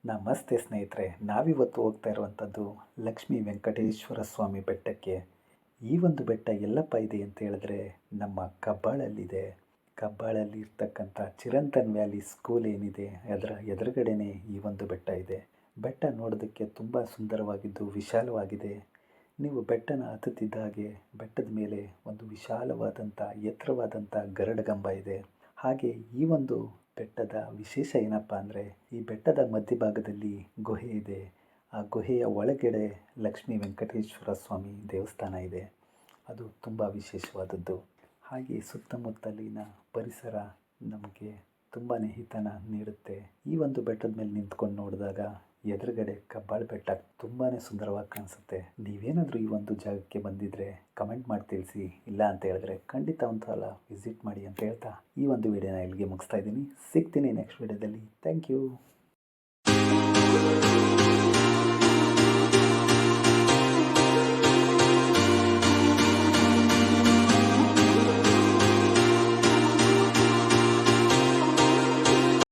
ನಮಸ್ತೆ ಸ್ನೇಹಿತರೆ, ನಾವಿವತ್ತು ಹೋಗ್ತಾ ಇರುವಂಥದ್ದು ಲಕ್ಷ್ಮೀ ವೆಂಕಟೇಶ್ವರ ಸ್ವಾಮಿ ಬೆಟ್ಟಕ್ಕೆ. ಈ ಒಂದು ಬೆಟ್ಟ ಎಲ್ಲಪ್ಪ ಇದೆ ಅಂತ ಹೇಳಿದ್ರೆ ನಮ್ಮ ಕಬ್ಬಾಳಲ್ಲಿದೆ. ಕಬ್ಬಾಳಲ್ಲಿ ಇರ್ತಕ್ಕಂಥ ಚಿರಂತನ್ ವ್ಯಾಲಿ ಸ್ಕೂಲ್ ಏನಿದೆ ಅದರ ಎದುರುಗಡೆನೇ ಈ ಒಂದು ಬೆಟ್ಟ ಇದೆ. ಬೆಟ್ಟ ನೋಡೋದಕ್ಕೆ ತುಂಬ ಸುಂದರವಾಗಿದ್ದು ವಿಶಾಲವಾಗಿದೆ. ನೀವು ಬೆಟ್ಟನ ಹತ್ತುತ್ತಿದ್ದ ಹಾಗೆ ಬೆಟ್ಟದ ಮೇಲೆ ಒಂದು ವಿಶಾಲವಾದಂಥ ಎತ್ತರವಾದಂಥ ಗರುಡಗಂಬ ಇದೆ. ಹಾಗೆ ಈ ಒಂದು ಬೆಟ್ಟದ ವಿಶೇಷ ಏನಪ್ಪ ಅಂದರೆ, ಈ ಬೆಟ್ಟದ ಮಧ್ಯಭಾಗದಲ್ಲಿ ಗುಹೆ ಇದೆ. ಆ ಗುಹೆಯ ಒಳಗಡೆ ಲಕ್ಷ್ಮೀ ವೆಂಕಟೇಶ್ವರ ಸ್ವಾಮಿ ದೇವಸ್ಥಾನ ಇದೆ. ಅದು ತುಂಬ ವಿಶೇಷವಾದದ್ದು. ಹಾಗೆ ಸುತ್ತಮುತ್ತಲಿನ ಪರಿಸರ ನಮಗೆ ತುಂಬಾ ಹಿತನ ನೀಡುತ್ತೆ. ಈ ಒಂದು ಬೆಟ್ಟದ ಮೇಲೆ ನಿಂತ್ಕೊಂಡು ನೋಡಿದಾಗ ಎದುರುಗಡೆ ಕಬ್ಬಾಳ ಬೆಟ್ಟ ತುಂಬಾ ಸುಂದರವಾಗಿ ಕಾಣಿಸುತ್ತೆ. ನೀವೇನಾದರೂ ಈ ಒಂದು ಜಾಗಕ್ಕೆ ಬಂದಿದ್ದರೆ ಕಮೆಂಟ್ ಮಾಡಿ ತಿಳಿಸಿ. ಇಲ್ಲ ಅಂತ ಹೇಳಿದ್ರೆ ಖಂಡಿತ ಒಂದು ಸಲ ವಿಸಿಟ್ ಮಾಡಿ ಅಂತ ಹೇಳ್ತಾ ಈ ಒಂದು ವಿಡಿಯೋನ ಇಲ್ಲಿಗೆ ಮುಗಿಸ್ತಾ ಇದ್ದೀನಿ. ಸಿಗ್ತೀನಿ ನೆಕ್ಸ್ಟ್ ವಿಡಿಯೋದಲ್ಲಿ. Thank you.